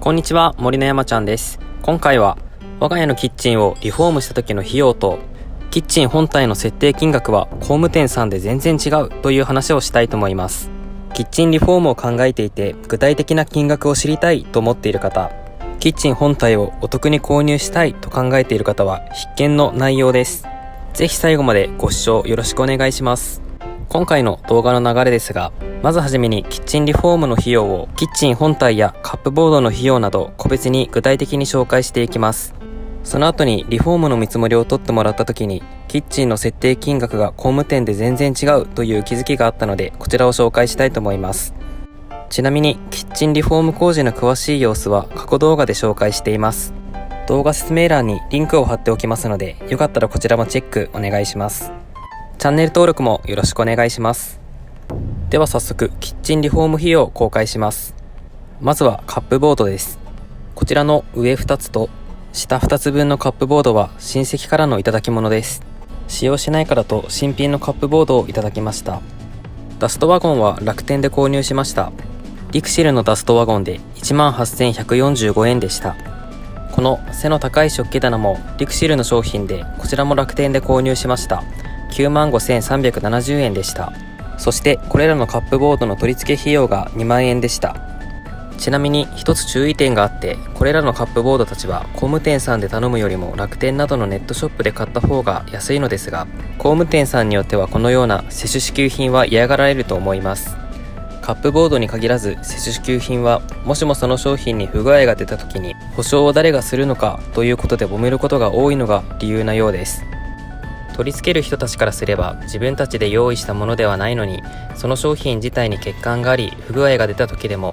こんにちは、森の山ちゃんです。今回は我が家のキッチンをリフォームした時の費用とキッチン本体の設定金額は工務店さんで全然違うという話をしたいと思います。キッチンリフォームを考えていて具体的な金額を知りたいと思っている方、キッチン本体をお得に購入したいと考えている方は必見の内容です。ぜひ最後までご視聴よろしくお願いします。今回の動画の流れですが、まずはじめにキッチンリフォームの費用をキッチン本体やカップボードの費用など個別に具体的に紹介していきます。その後にリフォームの見積もりを取ってもらった時にキッチンの設定金額が工務店で全然違うという気づきがあったので、こちらを紹介したいと思います。ちなみにキッチンリフォーム工事の詳しい様子は過去動画で紹介しています。動画説明欄にリンクを貼っておきますので、よかったらこちらもチェックお願いします。チャンネル登録もよろしくお願いします。では早速キッチンリフォーム費用を公開します。まずはカップボードです。こちらの上2つと下2つ分のカップボードは親戚からのいただき物です。使用しないからと新品のカップボードをいただきました。ダストワゴンは楽天で購入しました。リクシルのダストワゴンで 18,145 円でした。この背の高い食器棚もリクシルの商品で、こちらも楽天で購入しました。95,370 円でした。そしてこれらのカップボードの取り付け費用が2万円でした。ちなみに一つ注意点があって、これらのカップボードたちは工務店さんで頼むよりも楽天などのネットショップで買った方が安いのですが、工務店さんによってはこのような施主支給品は嫌がられると思います。カップボードに限らず施主支給品は、もしもその商品に不具合が出た時に保証を誰がするのかということで揉めることが多いのが理由なようです。取り付ける人たちからすれば自分たちで用意したものではないのに、その商品自体に欠陥があり不具合が出た時でも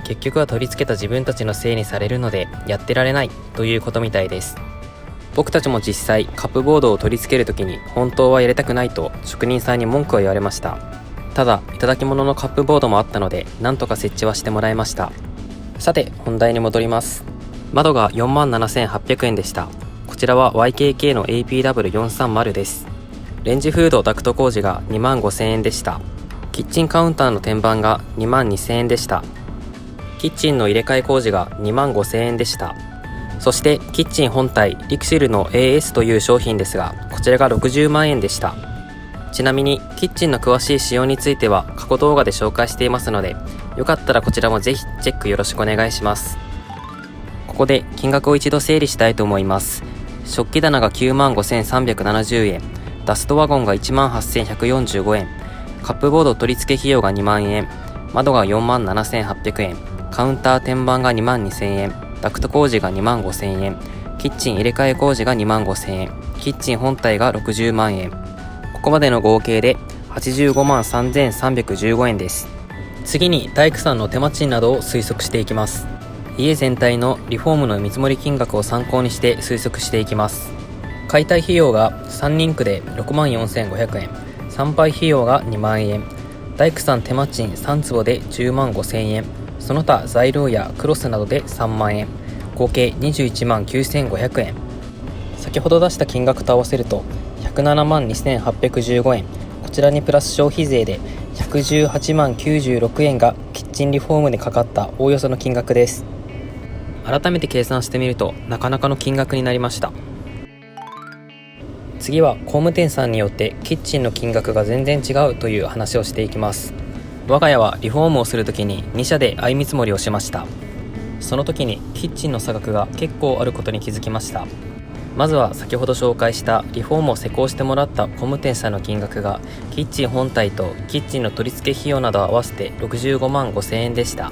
結局は取り付けた自分たちのせいにされるのでやってられないということみたいです。僕たちも実際カップボードを取り付ける時に本当は入れたくないと職人さんに文句を言われました。ただいただき物のカップボードもあったのでなんとか設置はしてもらいました。さて本題に戻ります。窓が 47,800 円でした。こちらは YKK の APW430 です。レンジフードダクト工事が 25,000 円でした。キッチンカウンターの天板が 22,000 円でした。キッチンの入れ替え工事が 25,000 円でした。そしてキッチン本体リクシルの AS という商品ですが、こちらが60万円でした。ちなみにキッチンの詳しい仕様については過去動画で紹介していますので、よかったらこちらもぜひチェックよろしくお願いします。ここで金額を一度整理したいと思います。食器棚が 95,370 円、ダストワゴンが 18,145 円、カップボード取り付け費用が2万円、窓が 47,800 円、カウンター天板が 22,000 円、ダクト工事が 25,000 円、キッチン入れ替え工事が 25,000 円、キッチン本体が60万円。ここまでの合計で 853,315 円です。次に大工さんの手間賃などを推測していきます。家全体のリフォームの見積もり金額を参考にして推測していきます。解体費用が3人区で 64,500 円、参拝費用が2万円、大工さん手間賃3坪で10万5,000円、その他材料やクロスなどで3万円、合計21万9,500円。先ほど出した金額と合わせると107万2,815円、こちらにプラス消費税で118万96円がキッチンリフォームでかかったおおよその金額です。改めて計算してみるとなかなかの金額になりました。次は工務店さんによってキッチンの金額が全然違うという話をしていきます。我が家はリフォームをするときに2社で相見積もりをしました。その時にキッチンの差額が結構あることに気づきました。まずは先ほど紹介したリフォームを施工してもらった工務店さんの金額がキッチン本体とキッチンの取り付け費用など合わせて65万5,000 円でした。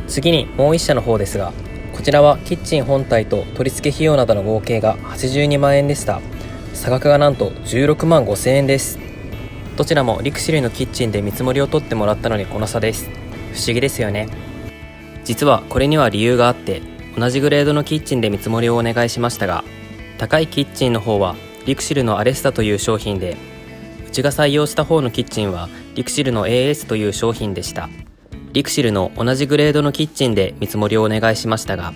次にもう1社の方ですが、こちらはキッチン本体と取り付け費用などの合計が82万円でした。差額がなんと16万5,000 円です。どちらもリクシルのキッチンで見積もりを取ってもらったのにこの差です。不思議ですよね。実はこれには理由があって、同じグレードのキッチンで見積もりをお願いしましたが、高いキッチンの方はリクシルのアレスタという商品で、うちが採用した方のキッチンはリクシルの AS という商品でした。リクシルの同じグレードのキッチンで見積もりをお願いしましたが、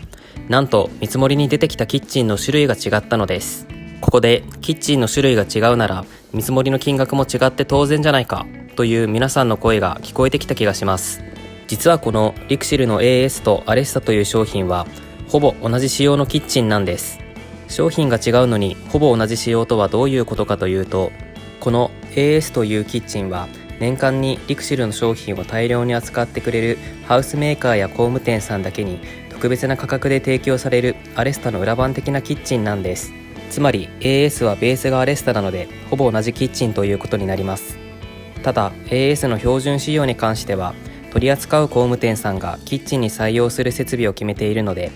なんと見積もりに出てきたキッチンの種類が違ったのです。ここでキッチンの種類が違うなら見積もりの金額も違って当然じゃないかという皆さんの声が聞こえてきた気がします。実実はこのリクシルの AS とアレスタという商品はほぼ同じ仕様のキッチンなんです。商品が違うのにほぼ同じ仕様とはどういうことかというと、この AS というキッチンは年間にリクシルの商品を大量に扱ってくれるハウスメーカーや工務店さんだけに特別な価格で提供されるアレスタの裏番的なキッチンなんです。つまり AS はベースがアレスタなのでほぼ同じキッチンということになります。ただ AS の標準仕様に関しては取り扱う工務店さんがキッチンに採用する設備を決めているので、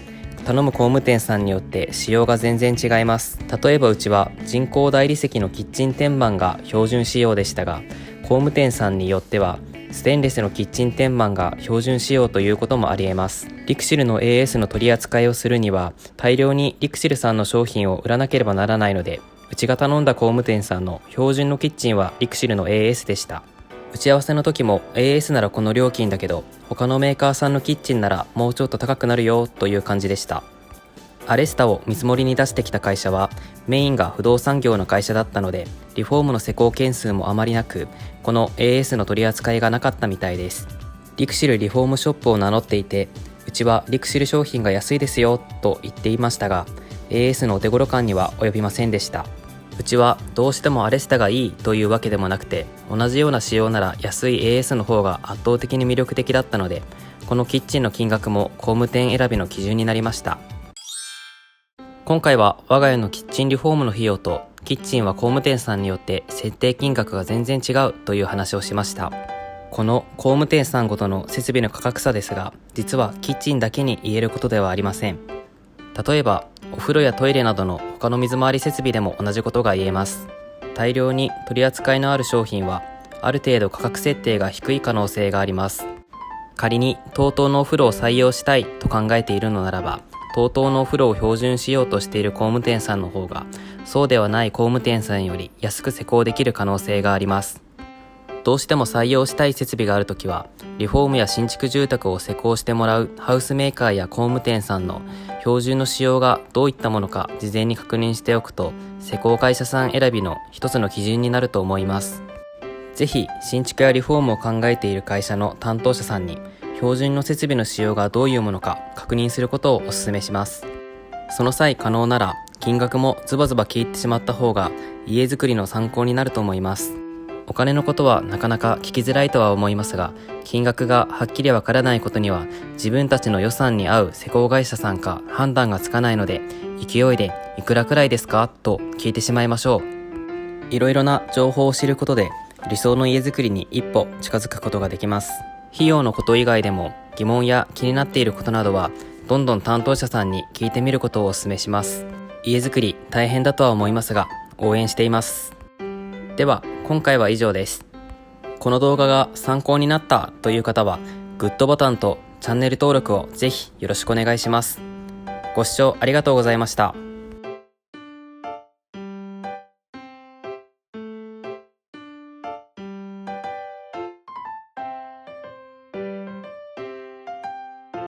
頼む工務店さんによって仕様が全然違います。例えばうちは人工大理石のキッチン天板が標準仕様でしたが、工務店さんによってはステンレスのキッチン天板が標準仕様ということもありえます。リクシルの AS の取り扱いをするには大量にリクシルさんの商品を売らなければならないので、うちが頼んだ工務店さんの標準のキッチンはリクシルの AS でした。打ち合わせの時も AS ならこの料金だけど他のメーカーさんのキッチンならもうちょっと高くなるよという感じでした。アレスタを見積もりに出してきた会社はメインが不動産業の会社だったので、リフォームの施工件数もあまりなく、この AS の取り扱いがなかったみたいです。リクシルリフォームショップを名乗っていて、うちはリクシル商品が安いですよと言っていましたが、 AS のお手頃感には及びませんでした。うちはどうしてもアレスタがいいというわけでもなくて、同じような仕様なら安い AS の方が圧倒的に魅力的だったので、このキッチンの金額も工務店選びの基準になりました。今回は我が家のキッチンリフォームの費用とキッチンは工務店さんによって設定金額が全然違うという話をしました。この工務店さんごとの設備の価格差ですが、実はキッチンだけに言えることではありません。例えばお風呂やトイレなどの他の水回り設備でも同じことが言えます。大量に取り扱いのある商品はある程度価格設定が低い可能性があります。仮に TOTO のお風呂を採用したいと考えているのならば、TOTO のお風呂を標準しようとしている工務店さんの方がそうではない工務店さんより安く施工できる可能性があります。どうしても採用したい設備があるときは、リフォームや新築住宅を施工してもらうハウスメーカーや工務店さんの標準の仕様がどういったものか事前に確認しておくと、施工会社さん選びの一つの基準になると思います。ぜひ新築やリフォームを考えている会社の担当者さんに標準の設備の仕様がどういうものか確認することをお勧めします。その際可能なら金額もズバズバ聞いてしまった方が家づくりの参考になると思います。お金のことはなかなか聞きづらいとは思いますが、金額がはっきりわからないことには自分たちの予算に合う施工会社さんか判断がつかないので、勢いでいくらくらいですかと聞いてしまいましょう。いろいろな情報を知ることで理想の家づくりに一歩近づくことができます。費用のこと以外でも疑問や気になっていることなどはどんどん担当者さんに聞いてみることをお勧めします。家づくり大変だとは思いますが応援しています。では今回は以上です。この動画が参考になったという方はグッドボタンとチャンネル登録をぜひよろしくお願いします。ご視聴ありがとうございました。